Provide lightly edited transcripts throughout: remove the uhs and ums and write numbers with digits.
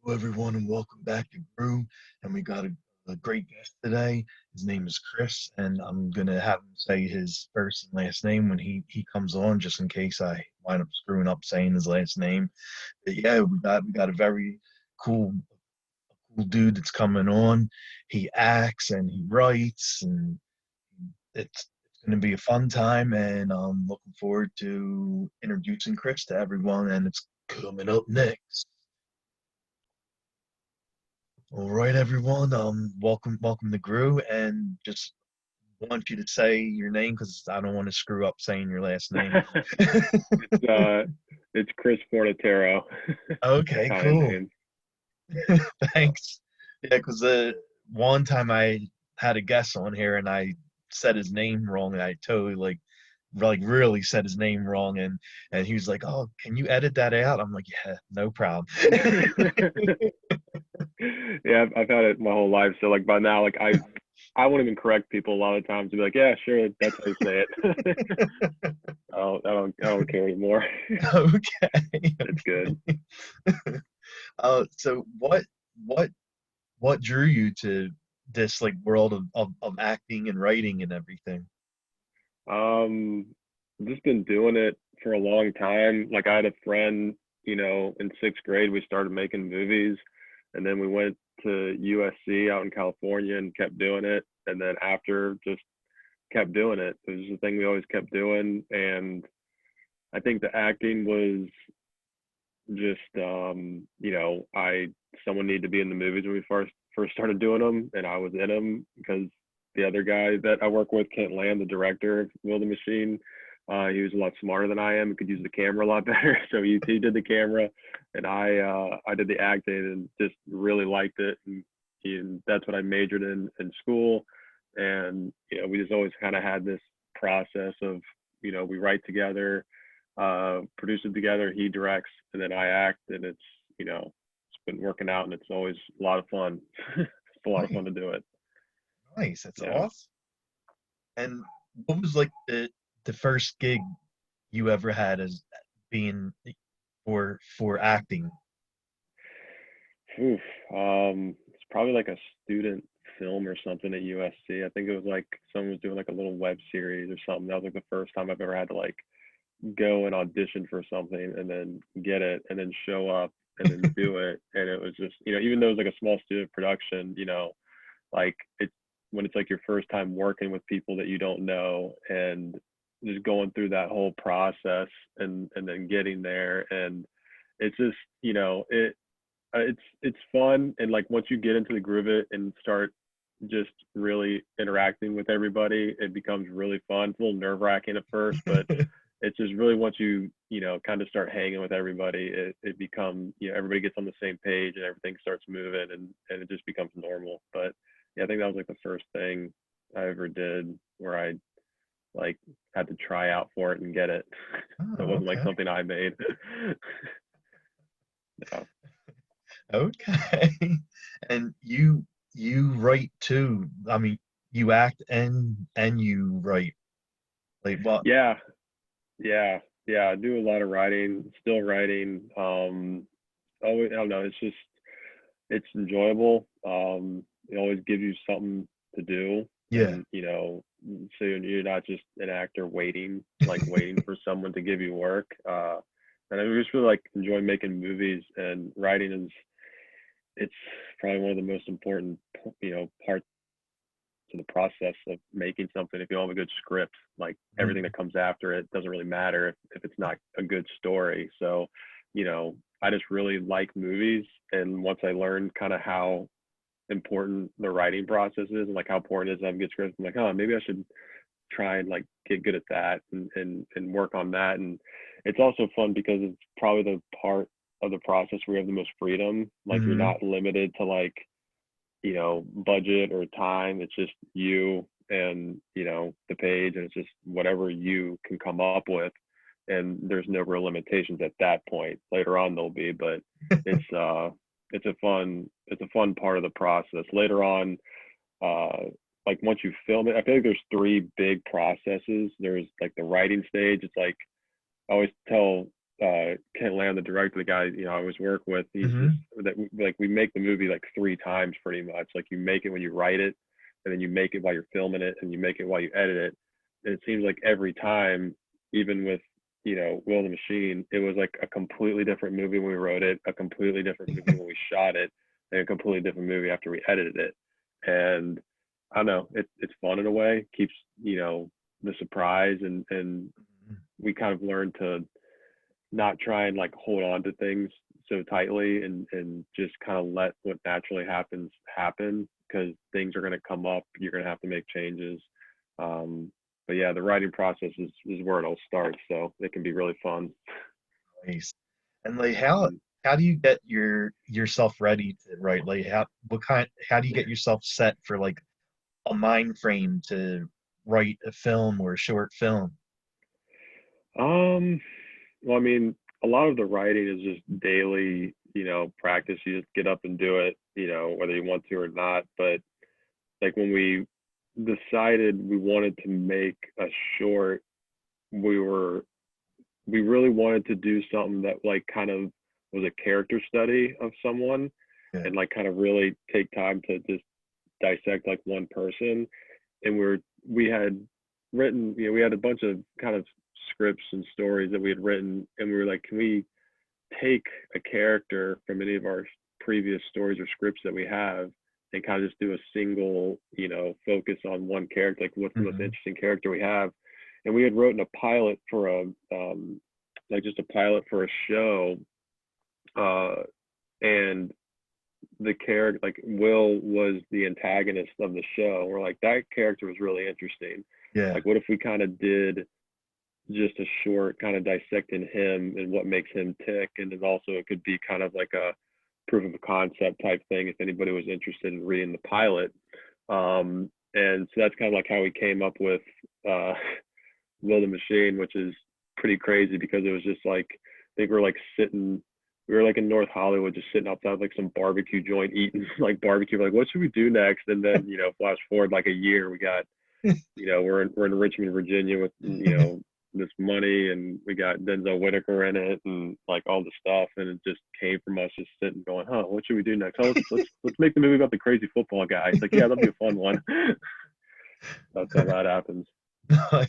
Hello, everyone, and welcome back to Grue. And we got a great guest today. His name is Chris, and I'm gonna have him say his first and last name when he comes on, just in case I wind up screwing up saying his last name. But yeah, we got a very cool cool dude that's coming on. He acts and he writes, and it's gonna be a fun time. And I'm looking forward to introducing Chris to everyone. And it's coming up next. All right, everyone. Welcome to Grue, and just want you to say your name because I don't want to screw up saying your last name. uh, it's Chris Fornataro. Okay, Italian cool. name. Thanks. Yeah, because one time I had a guest on here and I said his name wrong, and I totally like really said his name wrong, and he was like, "Oh, can you edit that out?" I'm like, "Yeah, no problem." Yeah, I've had it my whole life. So like by now, like I won't even correct people a lot of times to be like, yeah, sure, that's how you say it. I don't care anymore. Okay, It's good. okay. So what what drew you to this like world of acting and writing and everything? Um, just been doing it for a long time. Like I had a friend, in sixth grade, we started making movies, and then we went to USC out in California and kept doing it. And then after, just kept doing it. It was just a thing we always kept doing. And I think the acting was just, I someone needed to be in the movies when we first started doing them, and I was in them because the other guy that I work with, Kent Land, the director of Will the Machine, he was a lot smarter than I am. He could use the camera a lot better, so he did the camera, and I did the acting, and just really liked it, and that's what I majored in school, and we just always kind of had this process of we write together, produce it together. He directs, and then I act, and it's been working out, and it's always a lot of fun. It's a lot of Nice, fun to do it. nice. That's Yeah. awesome. And what was like the first gig you ever had as being for acting? Oof. It's probably like a student film or something at USC. I think it was like someone was doing like a little web series or something. That was like the first time I've ever had to like go and audition for something and then get it and then show up and then do it. And it was just, even though it was like a small student production, like it's when it's like your first time working with people that you don't know and just going through that whole process and then getting there. And it's just, it's fun. And like once you get into the groove of it and start just really interacting with everybody, it becomes really fun. It's a little nerve wracking at first, but it's just really once you kind of start hanging with everybody, it becomes, everybody gets on the same page and everything starts moving, and it just becomes normal. But yeah, I think that was like the first thing I ever did where I like had to try out for it and get it. So it Oh, wasn't like okay. something I made. Yeah. Okay. And you write too. I mean, you act and you write. Like what? Yeah, yeah, yeah. I do a lot of writing, still writing. I don't know. It's enjoyable. It always gives you something to do, Yeah. and so you're not just an actor waiting for someone to give you work. And I just really like enjoy making movies, and writing is it's probably one of the most important parts of the process of making something. If you don't have a good script, like everything Mm. that comes after it doesn't really matter if it's not a good story. So, I just really like movies, and once I learned kind of how important the writing process is and like how important it is to have good scripts, I'm like, oh, maybe I should try and like get good at that and work on that. And it's also fun because it's probably the part of the process where you have the most freedom. Like you're Hmm. not limited to like budget or time. It's just you and the page, and it's just whatever you can come up with, and there's no real limitations at that point. Later on there'll be, but it's uh it's a fun part of the process. Later on, like once you film it, I feel like there's three big processes. There's like the writing stage. It's like I always tell Ken Lamb, the director, the guy I always work with, he's just Hmm. that like we make the movie like three times pretty much. Like you make it when you write it, and then you make it while you're filming it, and you make it while you edit it. And it seems like every time, even with Will the Machine, it was like a completely different movie when we wrote it, a completely different movie when we shot it, and a completely different movie after we edited it. And I don't know, it's fun in a way, keeps the surprise, and we kind of learned to not try and like hold on to things so tightly, and just kind of let what naturally happens happen, because things are going to come up, you're going to have to make changes. But yeah, the writing process is where it all starts, so it can be really fun. Nice. And like how do you get yourself ready to write? Like how do you get yourself set for like a mind frame to write a film or a short film? um well, I mean, a lot of the writing is just daily, practice. You just get up and do it, whether you want to or not. But like when we decided we wanted to make a short, we were we really wanted to do something that like kind of was a character study of someone, Yeah. and like kind of really take time to just dissect like one person. And we had written, we had a bunch of kind of scripts and stories that we had written, and we were like, can we take a character from any of our previous stories or scripts that we have, and kind of just do a single, focus on one character, like what's the most Hmm. interesting character we have. And we had written a pilot for like just a pilot for a show, uh, and the character, like Will was the antagonist of the show. We're like, that character was really interesting. Yeah. Like, what if we kind of did just a short kind of dissecting him and what makes him tick, and then also it could be kind of like a proof of concept type thing if anybody was interested in reading the pilot. And so that's kind of like how we came up with uh, Will the Machine, which is pretty crazy because it was just like, I think we were like in North Hollywood, just sitting outside like some barbecue joint eating like barbecue. We're like, what should we do next? And then flash forward like a year, we got we're in Richmond, Virginia with this money, and we got Denzel Whitaker in it, and like all the stuff, and it just came from us just sitting going, huh, what should we do next? Oh, let's make the movie about the crazy football guy. It's like, yeah, that'll be a fun one. That's how that happens. Nice.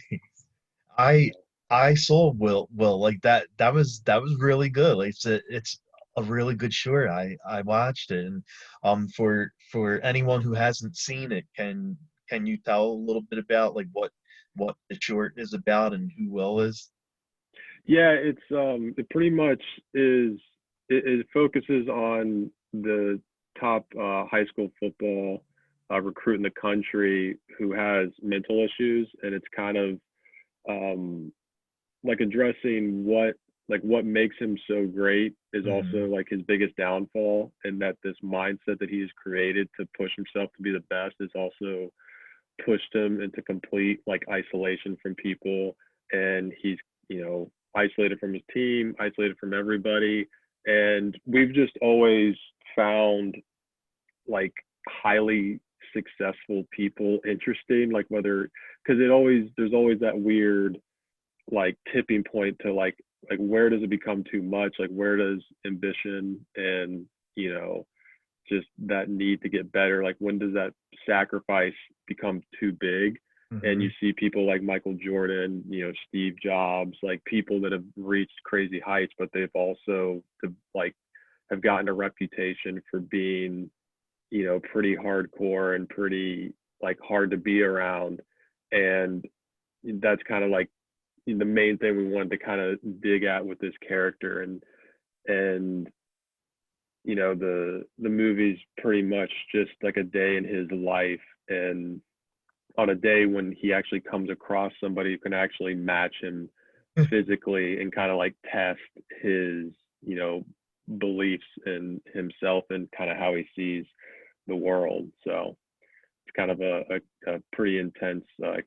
I I saw Will like that was really good. Like it's a really good short. I watched it and for anyone who hasn't seen it, can you tell a little bit about like what the short is about and who Will is? Yeah, it pretty much is. It focuses on the top high school football recruit in the country who has mental issues, and it's kind of um, like addressing what makes him so great is also Hmm. like his biggest downfall, and that this mindset that he's created to push himself to be the best is also pushed him into complete like isolation from people. And he's isolated from his team, isolated from everybody. And we've just always found like highly successful people interesting, like whether, because there's always that weird like tipping point to like where does it become too much, like where does ambition and just that need to get better, like when does that sacrifice become too big. And you Hmm. see people like Michael Jordan, Steve Jobs, like people that have reached crazy heights, but they've also like have gotten a reputation for being pretty hardcore and pretty like hard to be around. And that's kind of like the main thing we wanted to kind of dig at with this character. And the movie's pretty much just like a day in his life, and on a day when he actually comes across somebody who can actually match him physically and kind of like test his beliefs in himself and kind of how he sees the world. So it's kind of a pretty intense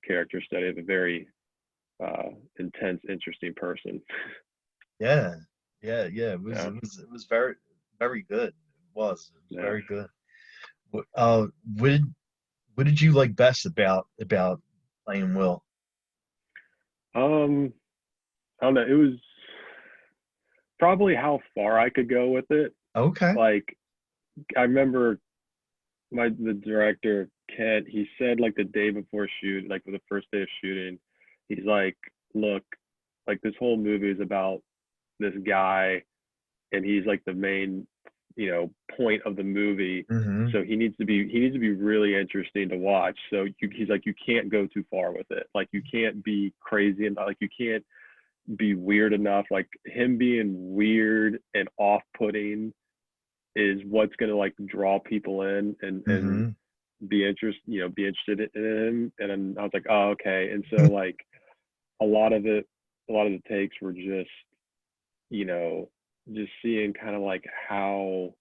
character study of a very intense, interesting person. Yeah. Yeah, yeah. It was Yeah, it was very good. It was yeah. very good. What what did you like best about playing Will? Um, I don't know. probably how far I could go with it. Okay. Like I remember the director Kent, he said like the day before shoot, like the first day of shooting, he's like, look, like this whole movie is about this guy, and he's like the main, point of the movie. Mm-hmm. So he needs to be really interesting to watch. So he's like, you can't go too far with it. Like you can't be crazy and like you can't be weird enough. Like him being weird and off-putting is what's gonna like draw people in and Mm-hmm. be interested in him. And then I was like, oh, okay. And so like a lot of it, a lot of the takes were just, you know, just seeing kind of like how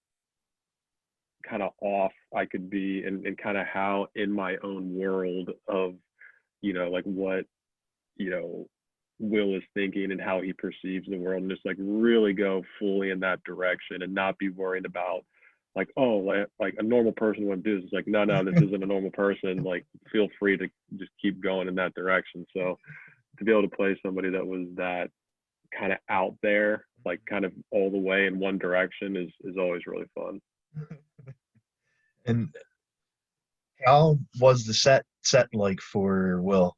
kind of off I could be and kind of how in my own world of, like what, you know, Will is thinking and how he perceives the world, and just like really go fully in that direction and not be worried about like, oh, like a normal person wouldn't do this. It's like, no, no, this isn't a normal person. Like, feel free to just keep going in that direction. So to be able to play somebody that was that kind of out there, like kind of all the way in one direction is always really fun. And how was the set like for Will?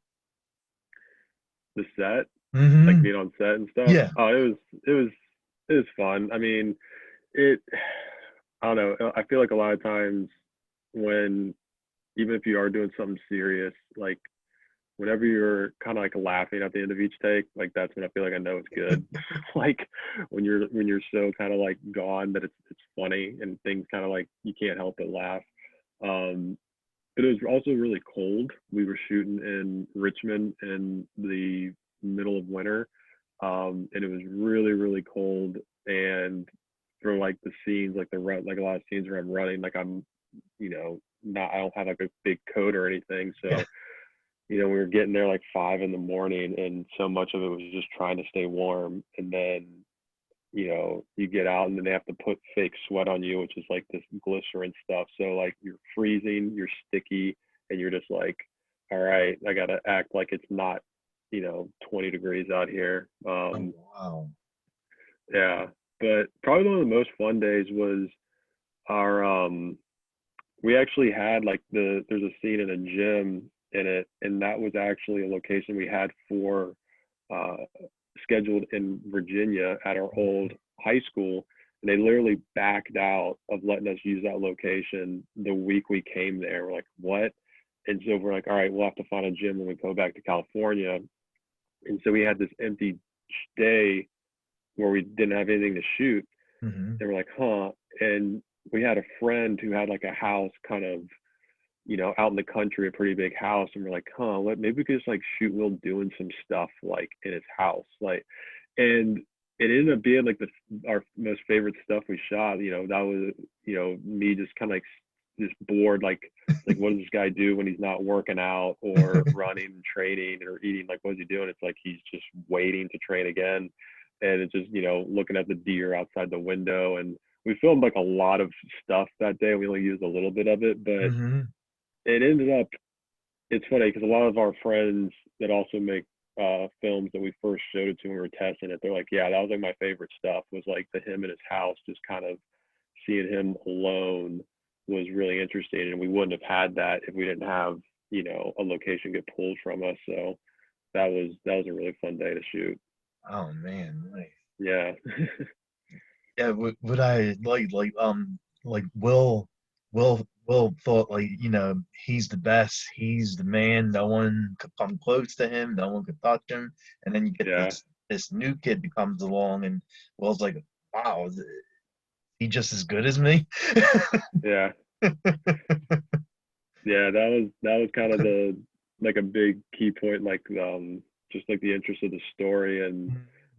The set, like Mm-hmm. being on set and stuff. Yeah. Oh, it was fun. I mean, it I don't know. I feel like a lot of times when even if you are doing something serious, like whenever you're kind of like laughing at the end of each take, like that's when I feel like I know it's good. Like when you're so kind of like gone that it's funny and things kind of like you can't help but laugh. Um, but it was also really cold. We were shooting in Richmond in the middle of winter, and it was really really cold. And for like the scenes, like like a lot of scenes where I'm running, like I'm, not I don't have like a big coat or anything, Yeah. so we were getting there like 5 in the morning, and so much of it was just trying to stay warm. And then, you get out and then they have to put fake sweat on you, which is like this glycerin stuff. So like you're freezing, you're sticky, and you're just like, all right, I gotta act like it's not, 20 degrees out here. Oh wow. Yeah. But probably one of the most fun days was our we actually had like there's a scene in a gym in it, and that was actually a location we had for uh, scheduled in Virginia at our old high school, and they literally backed out of letting us use that location the week we came there. We're like, what? And so we're like, all right, we'll have to find a gym when we go back to California. And so we had this empty day where we didn't have anything to shoot. Mm-hmm. And we're like, huh? And we had a friend who had like a house kind of, out in the country, a pretty big house. And we're like, huh, maybe we could just like shoot Will doing some stuff like in his house. Like, and it ended up being like our most favorite stuff we shot. That was, me just kind of like just bored, like what does this guy do when he's not working out or running and training or eating? Like, what is he doing? It's like he's just waiting to train again. And it's just, looking at the deer outside the window. And we filmed like a lot of stuff that day. We only used a little bit of it, but Mm-hmm. it ended up, it's funny because a lot of our friends that also make films that we first showed it to when we were testing it, they're like, yeah, that was like my favorite stuff, was like the him in his house, just kind of seeing him alone was really interesting. And we wouldn't have had that if we didn't have, a location get pulled from us. So that was a really fun day to shoot. Oh man, nice. Yeah. Yeah, would I like Will thought like he's the best, he's the man, no one could come close to him, no one could touch him, and then you get Yeah. this new kid that comes along and Will's like, wow, is he just as good as me? Yeah. Yeah, that was kind of the like a big key point, like just like the interest of the story. And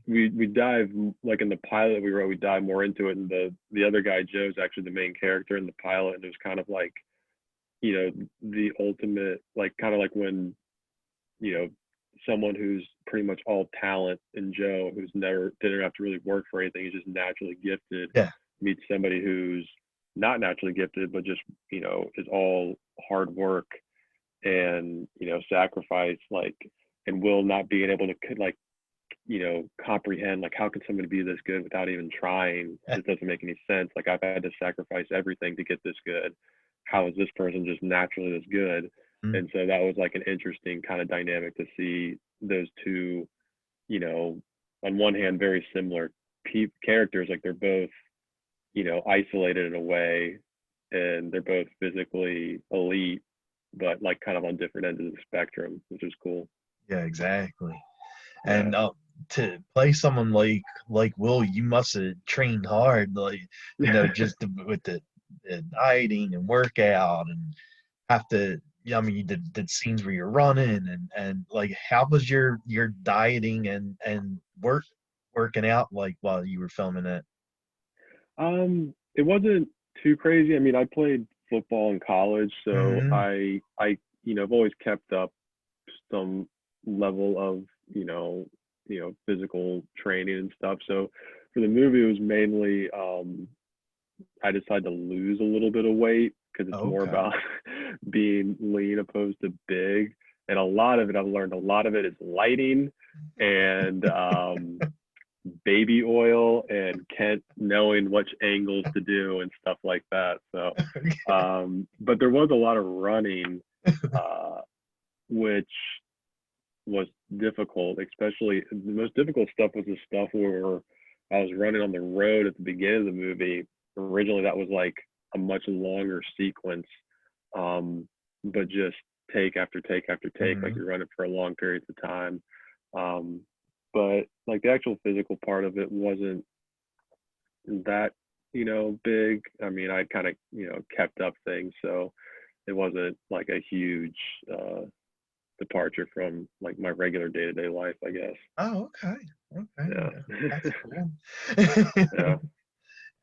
we dive, like in the pilot we wrote, we dive more into it, and the other guy Joe's actually the main character in the pilot. And it was kind of like, the ultimate, like kind of like when, you know someone who's pretty much all talent in Joe, who's never didn't have to really work for anything, he's just naturally gifted, Yeah. meets somebody who's not naturally gifted but just, is all hard work and, sacrifice, like, and Will not being able to like comprehend, like, how can somebody be this good without even trying? It doesn't make any sense. Like, I've had to sacrifice everything to get this good. How is this person just naturally this good? Mm. And so that was like an interesting kind of dynamic to see those two, you know, on one hand, very similar characters. Like, they're both, isolated in a way, and they're both physically elite, but like kind of on different ends of the spectrum, which is cool. Yeah, exactly. Yeah. And to play someone like Will, you must have trained hard, like just with the dieting and workout, and have to. Yeah, I mean, you did scenes where you're running, and like, how was your dieting and working out like while you were filming it? It wasn't too crazy. I mean, I played football in college, so Hmm. I've always kept up some level of, physical training and stuff. So for the movie, it was mainly, I decided to lose a little bit of weight because it's more Okay. about being lean opposed to big. And a lot of it, I've learned a lot of it is lighting and baby oil and Kent knowing which angles to do and stuff like that. So, but there was a lot of running, uh, which was difficult. Especially the most difficult stuff was the stuff where I was running on the road at the beginning of the movie. Originally, that was like a much longer sequence, um, but just take after take after take, like Hmm. you're running for a long periods of time. Um, but like the actual physical part of it wasn't that big. I mean, I kind of kept up things, so it wasn't like a huge departure from like my regular day-to-day life, I guess. Oh, okay. Okay. Yeah. That's cool. Yeah.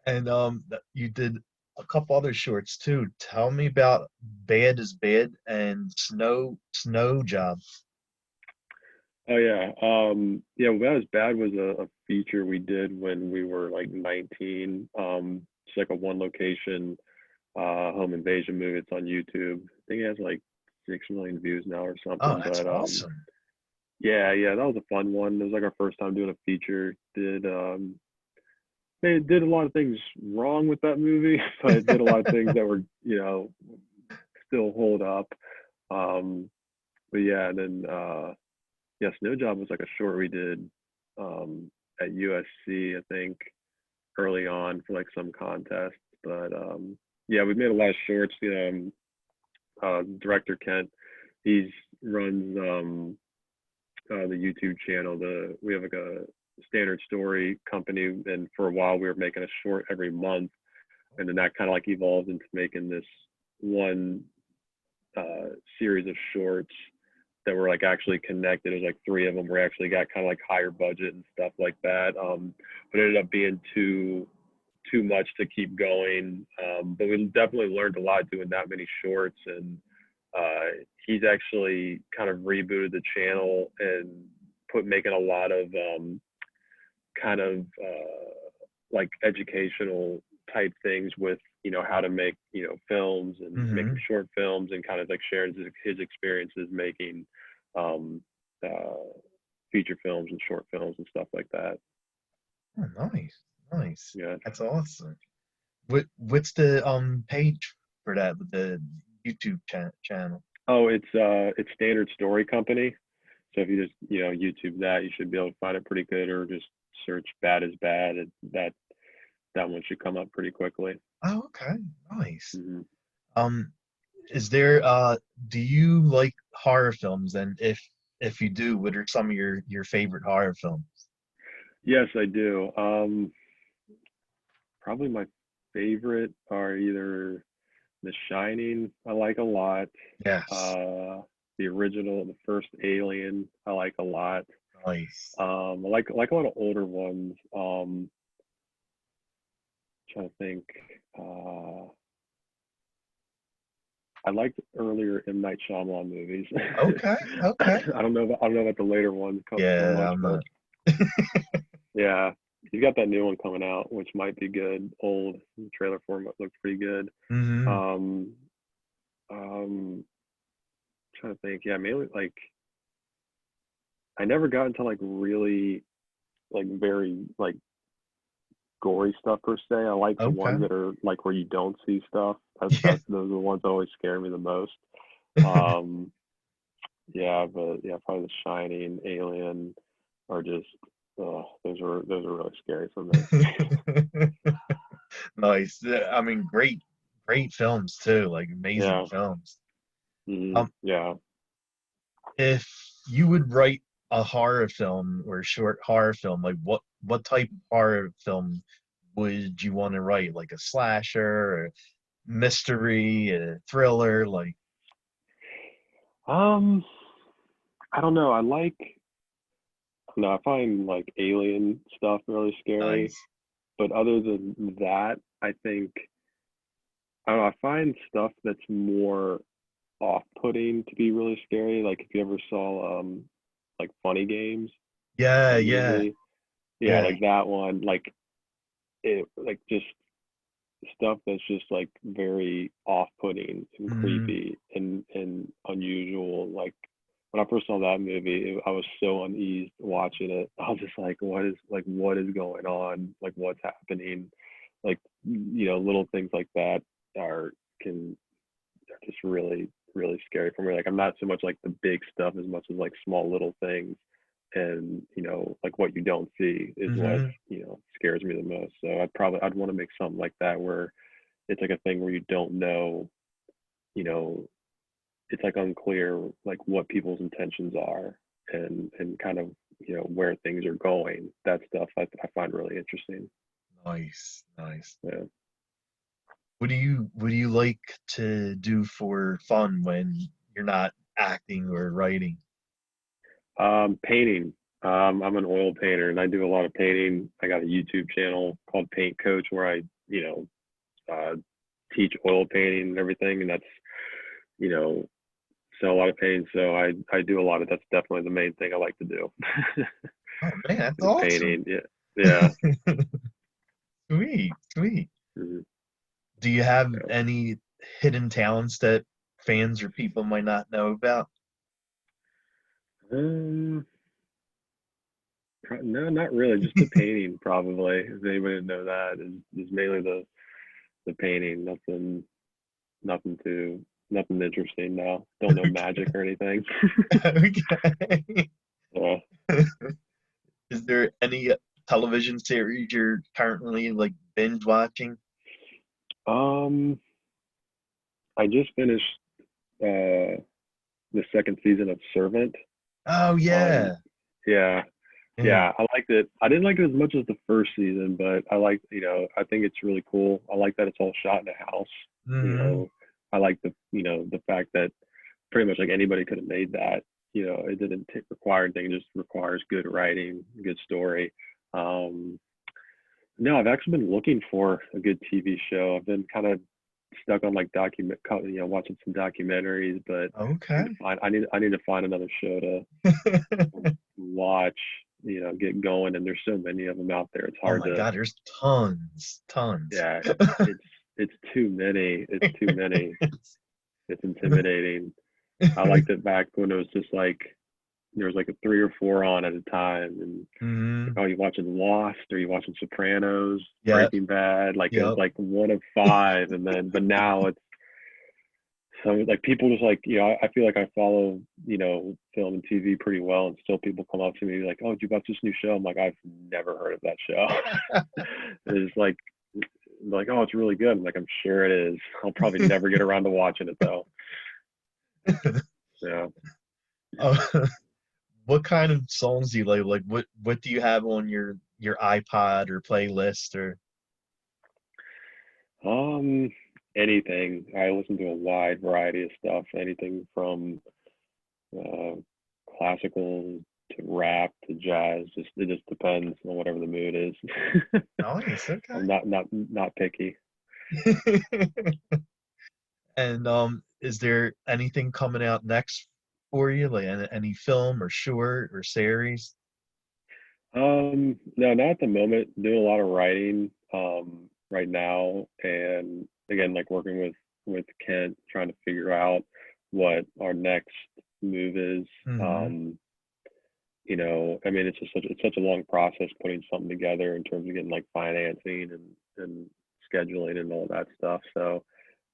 And you did a couple other shorts too. Tell me about Bad is Bad and Snow Job. Oh yeah. Yeah, Well As Bad was a feature we did when we were like 19. It's like a one location home invasion movie. It's on YouTube. I think it has like 6 million views now or Oh, something. that's But awesome. yeah, that was a fun one. It was like our first time doing a feature. They did a lot of things wrong with that movie, but it did a lot of things that were, still hold up. Um, but yeah, and then yeah, Snow Job was like a short we did at USC, I think, early on for like some contest. But yeah, we made a lot of shorts. Director Kent, he's runs the YouTube channel. We have like a standard story company, and for a while we were making a short every month, and then that kind of like evolved into making this one series of shorts that were like actually connected. It was like three of them where actually got kind of like higher budget and stuff like that. But it ended up being too much to keep going. But we definitely learned a lot doing that many shorts, and he's actually kind of rebooted the channel and put making a lot of kind of like educational type things with how to make films and making Hmm. short films and kind of like sharing his experiences making um, uh, feature films and short films and stuff like that. Oh, nice, nice. Yeah. That's awesome. What's the page for that with the YouTube channel? Oh, it's Standard Story Company. So if you just YouTube that, you should be able to find it pretty good, or just search "Bad is Bad." That one should come up pretty quickly. Oh, okay, nice. Hmm. Um, is there do you like horror films? And if you do, what are some of your favorite horror films? Yes, I do. Probably my favorite are either The Shining, I like a lot. Yes, Uh, the original, the first Alien, I like a lot. nice. I like a lot of older ones. Trying to think. Uh, I liked earlier M Night Shyamalan movies. Okay, okay. I don't know about the later ones so Yeah, much, I'm but not. yeah, he's got that new one coming out, which might be good. Old the trailer for it looked pretty good. Hmm. Um, trying to think. Yeah, mainly like I never got into like really. like very like gory stuff per se. I like the ones Okay. that are like where you don't see stuff. Yeah. That's those are the ones that always scare me the most. Um, yeah, but yeah, probably The Shining, Alien, are just those are really scary for me. Nice. I mean, great films too, like amazing Yeah, films. Um, yeah. if you would write a horror film or a short horror film, like what type of horror film would you want to write? Like a slasher or mystery, a thriller, like Um, I don't know. No, I find like alien stuff really scary. nice. But other than that, I think I don't know. I find stuff that's more off-putting to be really scary. Like if you ever saw like Funny Games, Yeah, that yeah, movie, yeah, yeah. like that one, like it, like just stuff that's just like very off-putting and Mm, creepy and unusual. Like when I first saw that movie, I was so uneased watching it. I was just like, what is going on? Like what's happening? Like little things like that are can are just really scary for me. Like I'm not so much like the big stuff as much as like small little things, and like what you don't see is what hmm. scares me the most. So I'd want to make something like that where it's like a thing where you don't know, you know, it's like unclear like what people's intentions are and kind of where things are going. That stuff I find really interesting. Nice, nice. Yeah. What do you like to do for fun when you're not acting or writing? Painting. I'm an oil painter and I do a lot of painting. I got a YouTube channel called Paint Coach where I, uh, teach oil painting and everything. And that's, you know, sell a lot of painting. So I do a lot of that's definitely the main thing I like to do. Oh man, that's The awesome. painting. Yeah. Yeah. Sweet, sweet. Mhm. Do you have Yeah. any hidden talents that fans or people might not know about? Um, no, not really. Just the painting, probably. If anybody didn't know that, is mainly the painting. Nothing too, nothing interesting now. Don't know magic or anything. Okay. Yeah. Is there any television series you're currently like binge watching? Um, I just finished uh the second season of Servant Oh on. yeah. Yeah, Yeah. yeah, I liked it. I didn't like it as much as the first season, but I like, I think it's really cool. I like that it's all shot in a house. You Hmm. know, I like the fact that pretty much like anybody could have made that. It didn't require anything; it just requires good writing, good story. Um, no, I've actually been looking for a good TV show. I've been kind of stuck on like watching some documentaries, but Okay. I need to find another show to watch, get going. And there's so many of them out there. It's Oh hard my to, God, there's tons, tons. yeah, it's it's too many. It's too many. It's intimidating. I liked it back when it was just like there was like a three or four on at a time, and like, Hmm. oh, you watching Lost or you watching Sopranos, Yep, Breaking Bad. Like it was yep. like one of five, and then but now it's so like people just like I feel like I follow film and TV pretty well, and still people come up to me like, "Oh, did you watch this new show?" I'm like, "I've never heard of that show." It's like, "Oh, it's really good." I'm like, "I'm sure it is. I'll probably never get around to watching it though." Yeah. Oh, what kind of songs do you like? Like what do you have on your iPod or playlist or Um, anything. I listen to a wide variety of stuff. Anything from uh, classical to rap to jazz. Just it just depends on whatever the mood is. nice, okay. I'm not picky. And is there anything coming out next for you? Like any film or short or series? No, not at the moment. Doing a lot of writing right now, and again, like working with Kent, trying to figure out what our next move is. Hmm. Um, I mean, it's such a long process putting something together in terms of getting like financing and scheduling and all that stuff. So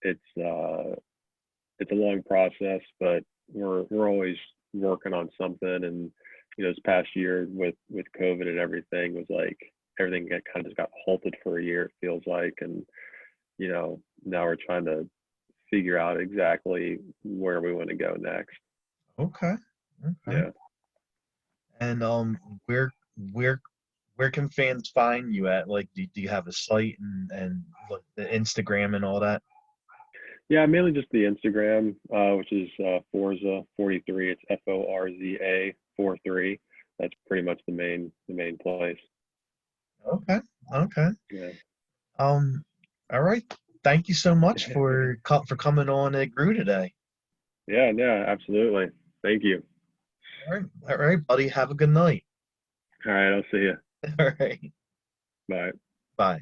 it's it's a long process, but we're always working on something. And this past year with COVID and everything was like everything kind of just got halted for a year. It feels like, and now we're trying to figure out exactly where we want to go next. Okay. Okay. Yeah. And where where where can fans find you at? Like, do you have a site and like the Instagram and all that? Yeah, mainly just the Instagram, which is Forza 43. It's Forza 43. That's pretty much the main place. Okay. Okay. Yeah. Um. All right. Thank you so much for coming on at Grue today. Yeah, yeah, absolutely. Thank you. All right, buddy. Have a good night. All right, I'll see you. All right. Bye. Bye.